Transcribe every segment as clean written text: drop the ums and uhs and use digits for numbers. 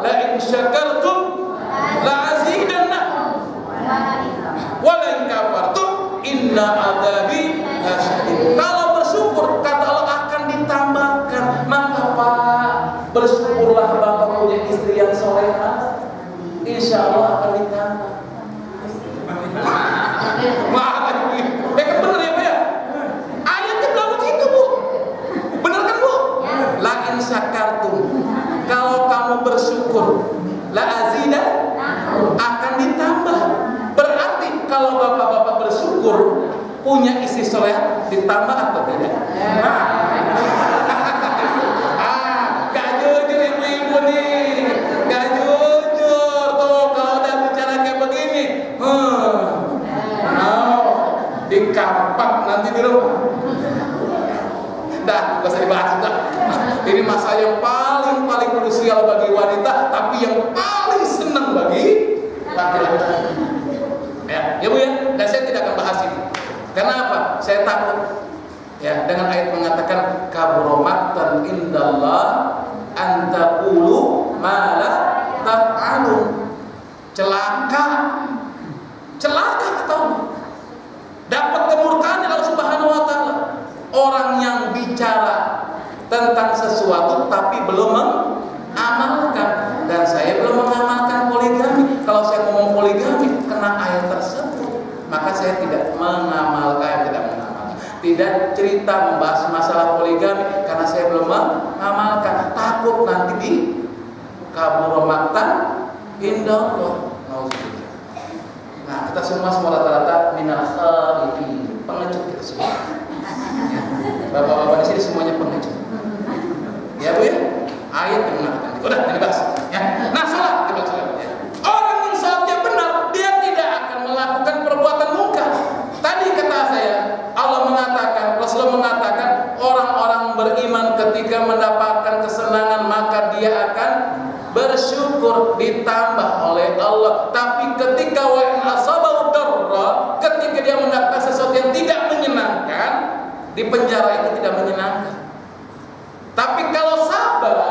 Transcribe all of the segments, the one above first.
la in syakartum la azidannakum wa la in kafartum inna adzabi lasyadid. Kalau bersyukur kata Allah akan ditambahkan. Maka Pak, bersyukurlah Bapak punya istri yang soleha, insya Allah akan ditambah. Maaf lagi, kan bener ya Pak ya? Ayatnya bilang begitu Bu, bener kan Bu? La in syakartum, kalau kamu bersyukur, la azidah, akan ditambah. Berarti kalau bapak-bapak bersyukur punya istri soleh, ditambah atau tidak? Gak jujur ibu-ibu nih, gak jujur tuh kalau udah bicara kayak begini. Dikampak nanti di rumah. Dah, gak usah dibahas dah. Ini masa yang paling krusial bagi wanita, tapi yang paling senang bagi laki-laki. Ya Bu ya, dan saya tidak akan bahas ini. Karena apa? Saya takut ya dengan ayat mengatakan kaburomatan indallah antaqulu ma la taf'alun. Celaka kata Allah. Dapat kemurkaan Allah Subhanahu wa taala. Orang yang bicara tentang sesuatu tapi belum mengamalkan. Dan saya belum mengamalkan poligami. Kalau saya ngomong poligami kena ayat tersebut, maka saya tidak mengamalkan, tidak cerita membahas masalah poligami karena saya belum mengamalkan. Takut nanti di kaburomatan indallah. Nah, kita semua rata-rata minal khalifin, pengecut kita semua. Bapak-bapak di sini semuanya pengecut. Ya Bu ya? Ayat yang mengatakan. Udah, ini bahas. Ya. Nah, salat kita salat. Ya. Orang yang salatnya benar, dia tidak akan melakukan perbuatan mungkar. Tadi kata saya, Allah mengatakan, Rasulullah mengatakan, orang-orang beriman ketika mendapatkan kesenangan maka dia akan bersyukur ditambah oleh Allah. Tapi ketika wa in asabahu darra, ketika dia mendapatkan sesuatu yang tidak menyenangkan, di penjara itu tidak menyenangkan. Tapi kalau sabar,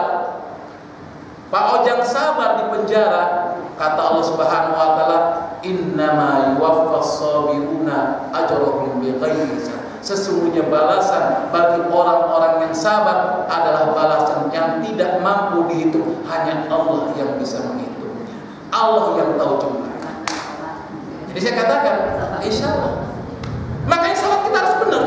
Pak Ojang sabar di penjara, kata Allah Subhanahu wa taala, innama yuwaffas sabiruna ajrahum bighairi hisab. Sesungguhnya balasan bagi orang-orang yang sabar adalah balasan yang tidak mampu dihitung. Hanya Allah yang bisa menghitungnya. Allah yang tahu jumlahnya. Jadi saya katakan, insya Allah. Makanya salat kita harus benar.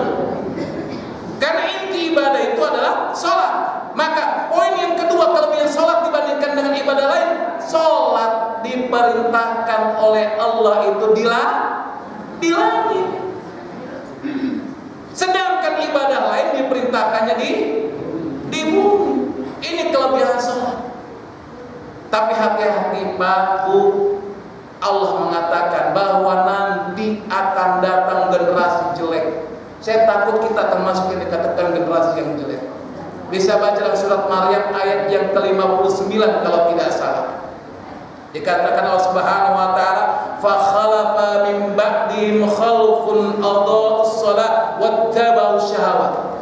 Karena inti ibadah itu adalah salat. Maka poin yang kedua, kelebihan salat dibandingkan dengan ibadah lain, salat diperintahkan oleh Allah itu di langit. Sedangkan ibadah lain diperintahkannya di bumi. Ini kelebihan salat. Tapi hati-hati Pak Bu, Allah mengatakan bahwa nanti akan datang generasi jelek. Saya takut kita termasuk yang dikatakan generasi yang jelek. Bisa baca dalam surat Maryam ayat yang ke-59 kalau tidak salah. Dikatakan Allah Subhanahu wa taala, fa khalafa min ba'dihim khalfun adha'us shalah wattaba'u syahawat.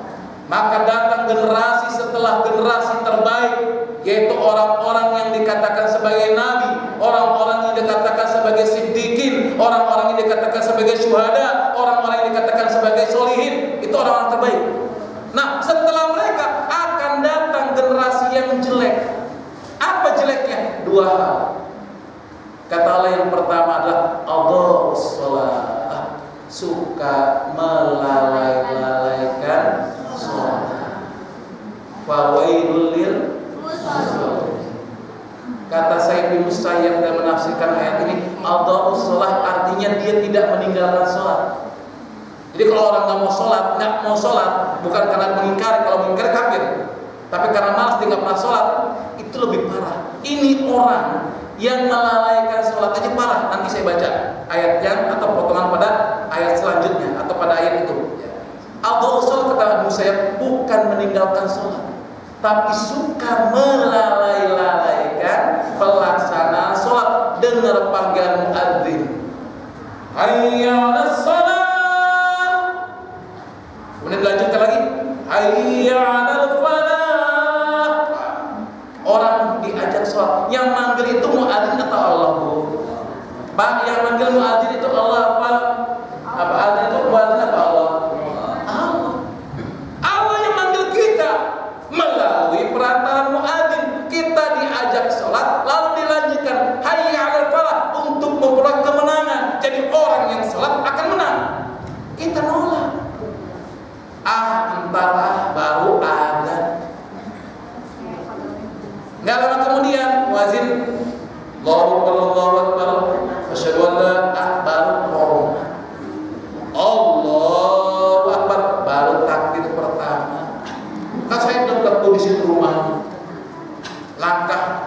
Maka datang generasi setelah generasi terbaik, yaitu orang-orang yang dikatakan sebagai nabi, orang-orang yang dikatakan sebagai siddiqin, orang-orang yang dikatakan sebagai syuhada, orang-orang yang dikatakan sebagai solihin. Itu orang-orang terbaik. Nah, setelah mereka akan datang generasi yang jelek. Apa jeleknya? Dua hal. Kata Allah, yang pertama adalah adha'us shalah, suka melalaikan sholat. Fawailul lil musallin. Kata Sayyid bin Musayyib yang menafsirkan ayat ini, adha'us shalah artinya dia tidak meninggalkan sholat. Jadi kalau orang nggak mau sholat, bukan karena mengingkari, kalau mengingkari kafir, tapi karena malas dia nggak pernah sholat, itu lebih parah. Ini orang yang melalaikan sholat aja parah. Nanti saya baca ayatnya atau potongan pada ayat selanjutnya atau pada ayat itu. Adha'us shalah kata Musayyib bukan meninggalkan sholat, tapi suka melalaikan pelaksanaan sholat. Dengar panggilan muadzin, hayya 'alas shalah. Kemudian dilanjutkan lagi, hayya 'alal falah. Orang diajak diajak sholat. Yang manggil itu muadzin atau Allah, Bu? Pak, yang manggil muadzin itu Allah apa? Apa adzan itu muadzin apa Allah? Allah. Allah yang manggil kita melalui perantaraan muadzin. Kita diajak sholat, lalu dilanjutkan hayya 'alal falah untuk memperoleh kemenangan. Jadi orang yang sholat akan menang. Kita nolak. Entar baru adzan. Nggak lama kemudian muadzin Allahu Akbar, asyhadu an la ilaha Allahu Akbar, baru takbir pertama. Kan saya dekat di situ rumah.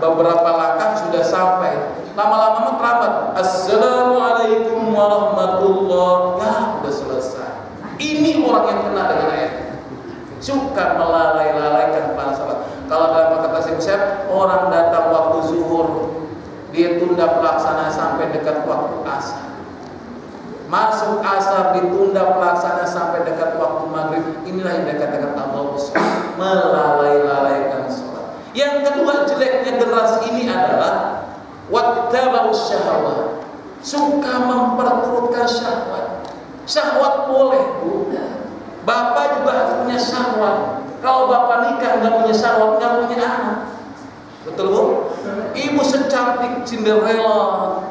Beberapa langkah sudah sampai. Lama-lama terlambat. Assalamualaikum warahmatullahi. Ya, udah selesai. Ini orang yang kena dengan ayat. Suka melalai-lalaikan para sahabat. Kalau dalam kata saya, orang datang waktu zuhur, dia tunda pelaksana sampai dekat waktu asar. Masuk asar ditunda pelaksana sampai dekat waktu maghrib. Inilah yang dekat-dekat Allah, melalai-lalaikan sholat. Yang kedua jeleknya generasi ini adalah wattaba'us syahwat, suka memperturutkan syahwat. Syahwat boleh, Bu. Bapak juga harus punya syahwat. Kalau bapak nikah nggak punya syahwat, nggak punya anak. Betul, Bu? Ibu secantik Cinderella,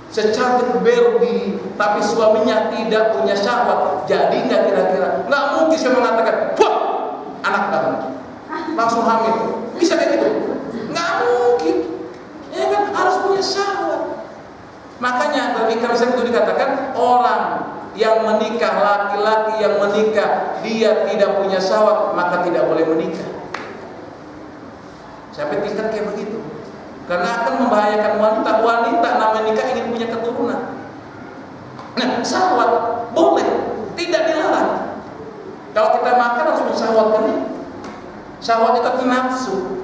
secantik Barbie, tapi suaminya tidak punya syahwat. Jadi nggak kira-kira, nggak mungkin saya mengatakan, wah, anak kamu langsung hamil. Bisa kayak gitu? Nggak mungkin. Ya kan, harus punya syahwat. Makanya dalam Ikram itu dikatakan orang yang menikah, laki-laki yang menikah, dia tidak punya syahwat, maka tidak boleh menikah. Sampai tingkat kayak begitu. Karena akan membahayakan wanita. Wanita namanya nikah ingin punya keturunan. Nah, syahwat boleh, tidak dilarang. Kalau kita makan harus punya syahwat kan? Syahwat itu nafsu.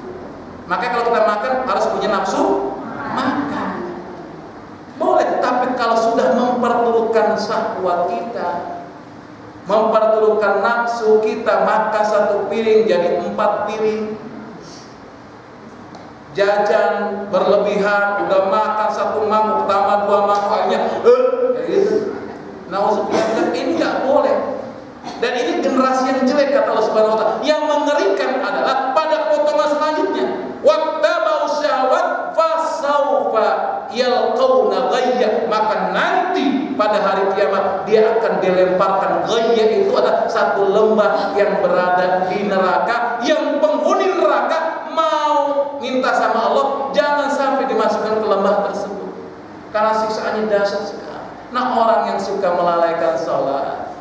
Maka kalau kita makan harus punya nafsu makan. Boleh, tapi kalau sudah memperturutkan syahwat kita, memperturutkan nafsu kita, maka satu piring jadi 4 piring. Jajan berlebihan, udah makan 1 mangkuk, tambah 2 mangkuk, akhirnya kayak gitu. Nauzubillah, ini nggak boleh. Dan ini generasi yang jelek kata Allah Subhanahu wa taala. Yang mengerikan adalah pada potongan selanjutnya. Wattaba'u syahwat fasawfa yalqauna ghayya. Maka nanti pada hari kiamat dia akan dilemparkan. Ghayya itu adalah satu lembah yang berada di neraka, yang penghuni neraka mau minta sama Allah jangan sampai dimasukkan ke lembah tersebut. Karena siksaannya dahsyat sekali. Nah, orang yang suka melalaikan salat,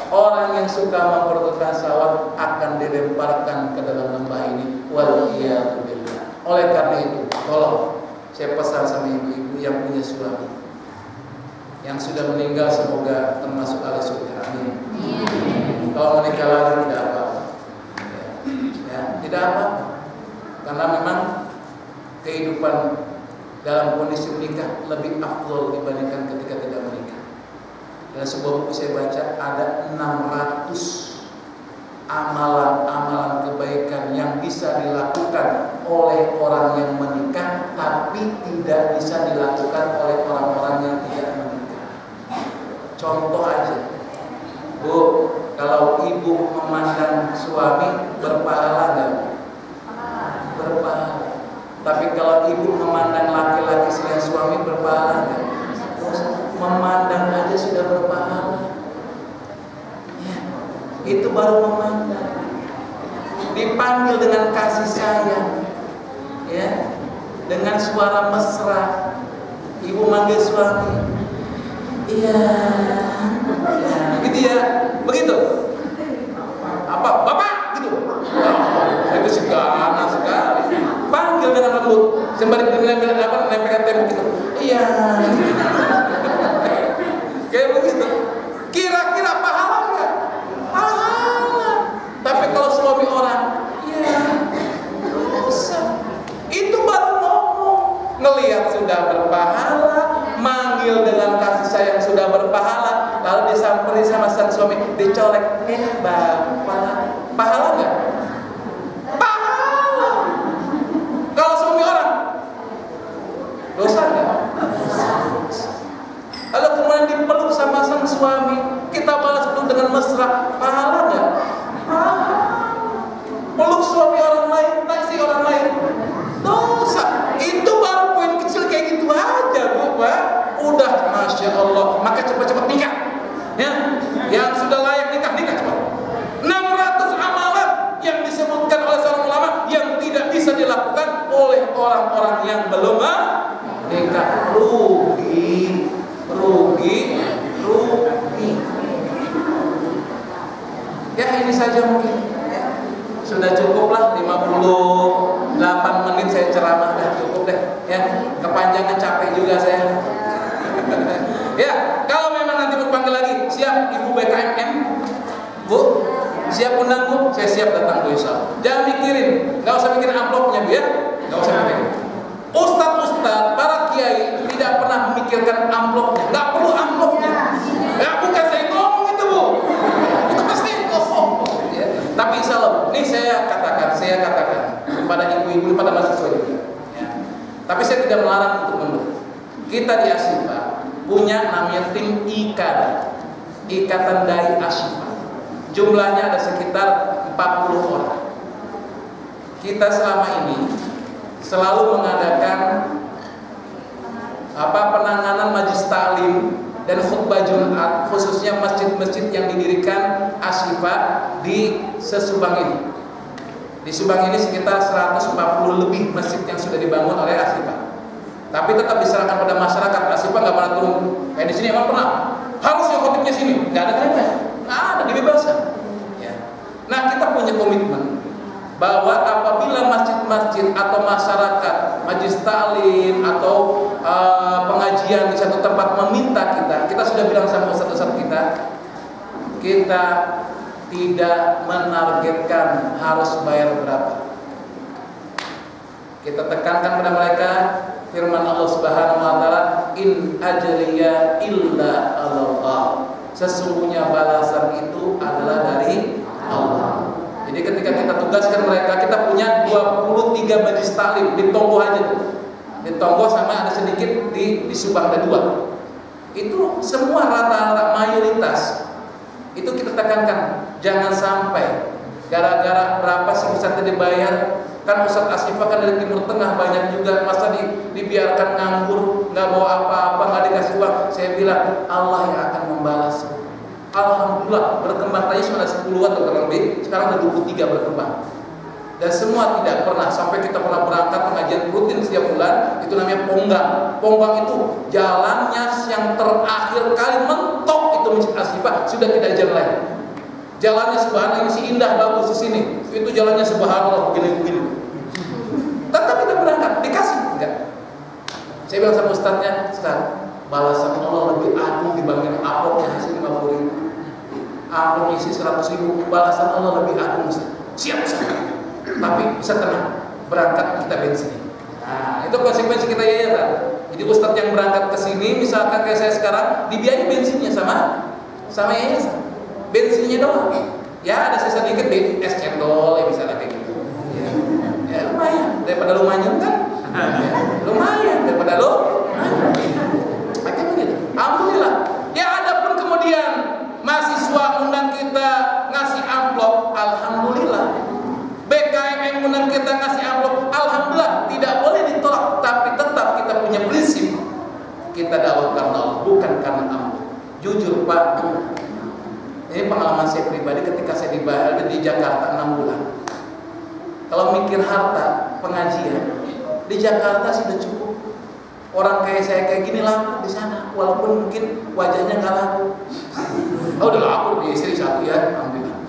orang yang suka memperturutkan syahwat akan dilemparkan ke dalam lembah ini. Waliyadzubillah. Oleh karena itu, tolong saya pesan sama ibu-ibu yang punya suami yang sudah meninggal, semoga termasuk ahli surga. Amin. Kalau menikah lagi tidak apa-apa. Ya, tidak apa-apa. Karena memang kehidupan dalam kondisi menikah lebih afdol dibandingkan ketika tidak menikah. Dalam sebuah buku saya baca ada 600 amalan-amalan kebaikan yang bisa dilakukan oleh orang yang menikah, tapi tidak bisa dilakukan oleh orang-orang yang tidak menikah. Contoh aja, Bu, kalau ibu memandang suami berpahala nggak? Berpahala. Tapi kalau ibu memandang laki-laki selain suami berpahala nggak? Memandang aja sudah berpahala. Ya, itu baru memandang. Dipanggil dengan kasih sayang, ya, dengan suara mesra. Ibu manggil suami, iya, ya, gitu ya, begitu. Apa, bapak, gitu. Itu segala sekali. Panggil dengan lembut, sembari nempelkan tembok gitu. Iya. Kayak begitu. Kira-kira pahala nggak? Pahala. Tapi kalau suami orang, ya dosa. Itu baru ngomong, ngelihat sudah berpahala, manggil dengan kasih sayang sudah berpahala, lalu disamperi sama sang suami, dicolek, bapak, pahala nggak? Pahala. Kalau suami orang, Dosa nggak? Kalau kemudian dipeluk sama sang suami, kita balas peluk dengan mesra, pahala nggak? Peluk suami orang lain, istri orang lain, dosa. Itu baru poin kecil kayak gitu aja, Bu, Pak. Udah, masya Allah. Maka cepat-cepat nikah. Ya, yang sudah layak nikah cepat. 600 amalan yang disebutkan oleh seorang ulama yang tidak bisa dilakukan oleh orang-orang yang belum nikah. Rugi. Ya, ini saja mungkin. Sudah cukuplah 58 menit saya ceramah, dah cukup deh. Ya, kepanjangan capek juga saya. Ya, kalau memang nanti mau panggil lagi, siap Ibu BKMM, Bu, siap undang Bu, saya siap datang Bu Isa. Jangan mikirin, nggak usah mikirin amplopnya Bu ya, nggak usah mikirin. Ustadz, para kiai tidak pernah memikirkan amplopnya, nggak perlu amplopnya. Ya, bukan saya ngomong itu Bu, bukan saya ngomong. Ya. Tapi insya Allah, ini saya katakan kepada ibu-ibu, pada mahasiswa juga. Ya. Tapi saya tidak melarang untuk memberi. Kita di Asyifa punya namanya tim Ikatan Dai Asyifa. Jumlahnya ada sekitar 40 orang. Kita selama ini selalu mengadakan penanganan majlis taklim dan khutbah Jumat, khususnya masjid-masjid yang didirikan Asyifa di Subang ini. Di Subang ini sekitar 140 lebih masjid yang sudah dibangun oleh Asyifa. Tapi tetap diserahkan pada masyarakat. Asyifa nggak pernah turun. Kayak di sini emang pernah. Harus yang khotibnya sini. Nggak ada kaitannya. Nggak ada, dibebasan. Ya. Nah, kita punya komitmen bahwa apabila masjid-masjid atau masyarakat, majlis taklim atau pengajian di satu tempat meminta kita sudah bilang sama ustaz-ustaz kita tidak menargetkan harus bayar berapa. Kita tekankan pada mereka firman Allah Subhanahu wa taala, in ajriya illa Allah. Sesungguhnya balasan itu adalah dari Allah. Jadi ketika kita tugaskan mereka, kita punya 23 majlis taklim di Tonggo aja tuh. Di Tonggo sama ada sedikit di Subang ada 2. Itu semua rata-rata mayoritas. Itu kita tekankan, jangan sampai gara-gara berapa sih Ustaz dibayar. Kan Ustaz Asyifa kan dari Timur Tengah banyak juga, masa dibiarkan nganggur, nggak bawa apa-apa, nggak dikasih uang. Saya bilang Allah yang akan membalas. Alhamdulillah berkembang, tadi sudah 10-an atau lebih, sekarang ada 23 berkembang. Dan semua tidak pernah, sampai kita pernah berangkat pengajian rutin setiap bulan, itu namanya Ponggang. Ponggang itu jalannya yang terakhir kali mentok itu Masjid Asyifa, sudah tidak jalan lain. Jalannya subhanallah, ini sih indah bagus di sini. Itu jalannya subhanallah begini-begini. Tetap kita berangkat, dikasih enggak? Saya bilang sama ustaznya, Ustaz, balasan Allah lebih agung dibanding amplopnya hasil 50.000. Amplop isi 100.000, balasan Allah lebih agung. Siap Ustaz. Tapi bisa tenang, berangkat kita bensin. Nah, itu konsekuensi kita yayasan. Jadi ustaz yang berangkat ke sini, misalkan kayak saya sekarang, dibiayai bensinnya sama yayasan. Bensinnya doang. Ya ada sisa dikit di es cendol ya misalnya kayak gitu. Ya lumayan daripada lu manyun kan? Lumayan daripada lu makanya begitu. Alhamdulillah. Ya adapun kemudian mahasiswa undang kita ngasih amplop, alhamdulillah. BKM undang kita ngasih amplop, alhamdulillah, tidak boleh ditolak, tapi tetap kita punya prinsip. Kita dakwah karena Allah, bukan karena amplop. Jujur Pak, ini pengalaman saya pribadi ketika saya di Jakarta 6 bulan. Kalau mikir harta, pengajian di Jakarta sudah cukup. Orang kayak saya kayak gini laku di sana, walaupun mungkin wajahnya nggak laku. Oh udah laku di istri satu ya, alhamdulillah.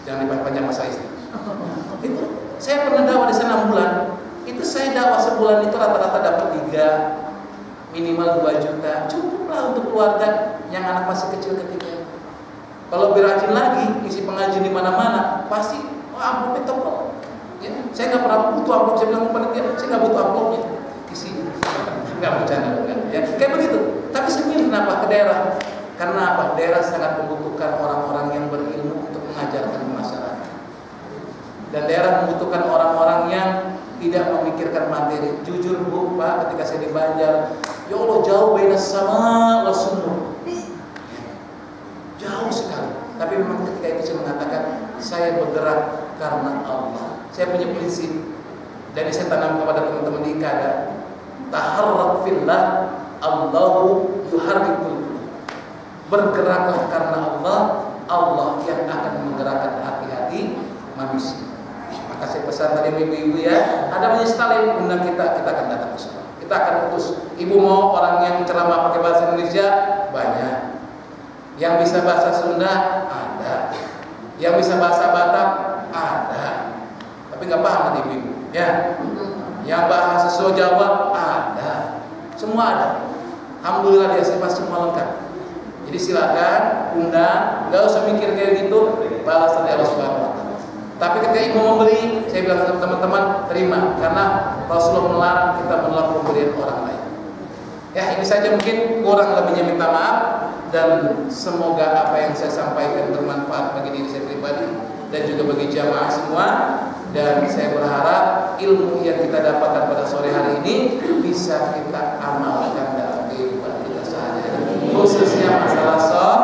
Jangan dipanjang masa istri. Itu saya pernah dakwah di sana 6 bulan. Itu saya dakwah sebulan itu rata-rata dapat 3, minimal 2 juta. Cukuplah untuk keluarga yang anak masih kecil ketika. Kalau berajin lagi, isi pengajian di mana-mana, pasti amplopnya tebal. Ya, saya nggak pernah butuh amplop. Saya bilang panitia, saya nggak butuh amplopnya. Isi, nggak bercanda kan? Ya, kayak begitu. Tapi saya milih kenapa ke daerah? Karena apa? Daerah sangat membutuhkan orang-orang yang berilmu untuk mengajarkan masyarakat. Dan daerah membutuhkan orang-orang yang tidak memikirkan materi. Jujur Bu, Pak, ketika saya di Banjar, ya Allah jauh beda sama Rasulullah, jauh sekali. Tapi memang ketika itu saya mengatakan saya bergerak karena Allah. Saya punya prinsip, jadi saya tanam kepada teman-teman di IKADA, taharrak fillah, Allahu yuharrikul qulub. Bergeraklah karena Allah, Allah yang akan menggerakkan hati-hati manusia. Maka saya pesan tadi ibu-ibu ya, ada banyak sekali undang kita akan datang ke sana. Kita akan utus. Ibu mau orang yang ceramah pakai bahasa Indonesia? Banyak. Yang bisa bahasa Sunda? Ada. Yang bisa bahasa Batak? Ada. Tapi nggak paham nanti ibu-ibu ya. Yang bahasa Jawa? Ada. Semua ada. Alhamdulillah dia semua lengkap. Jadi silakan undang, nggak usah mikir kayak gitu, balas dari Allah Subhanahu wa Ta'ala. Tapi ketika ibu memberi, saya bilang sama teman-teman, terima, karena Rasulullah melarang kita menolak pemberian orang lain. Ya, ini saja mungkin kurang lebihnya minta maaf, dan semoga apa yang saya sampaikan bermanfaat bagi diri saya pribadi dan juga bagi jamaah semua. Dan saya berharap ilmu yang kita dapatkan pada sore hari ini bisa kita amalkan dalam kehidupan kita sehari-hari, khususnya masalah sholat.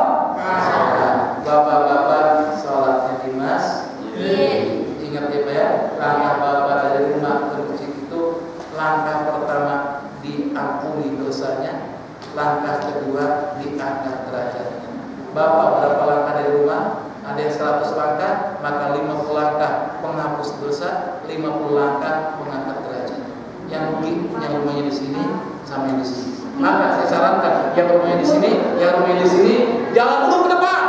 Bapak-bapak sholatnya di masjid. Ingat ya Pak ya, langkah bapak dari rumah ke masjid itu, langkah pertama diampuni dosanya, langkah kedua diangkat derajatnya. Bapak berapa langkah dari rumah? Ada yang 100 langkah, maka 50 langkah penghapus dosa, 50 langkah mengangkat derajat. Yang rugi yang rumahnya di sini sama yang di sini. Maka saya sarankan yang rumahnya di sini, yang rumahnya di sini, jalan dulu ke depan,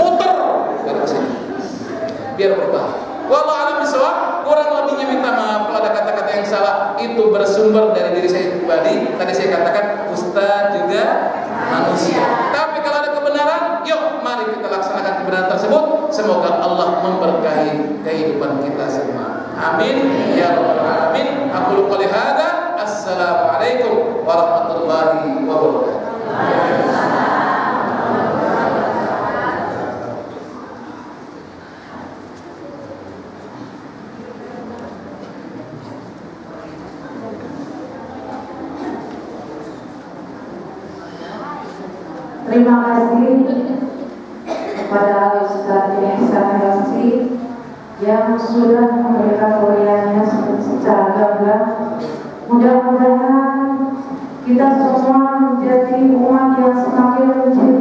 muter baru ke sini, biar berubah. Wallahu a'lam bishawab. Kurang lebihnya minta maaf kalau ada kata-kata yang salah, itu bersumber dari diri saya pribadi. Tadi saya katakan Ustaz juga manusia. Tapi kalau ada kebenaran, yuk mari kita laksanakan kebenaran tersebut. Semoga Allah memberkahi kehidupan kita semua. Amin ya rabbal alamin. Aku qouli hadza. Assalamualaikum warahmatullahi wabarakatuh. Terima kasih kepada Ustaz Ihsan Yassi yang sudah memberikan kuliahnya secara gamblang. Mudah-mudahan kita semua menjadi umat yang semakin mencintai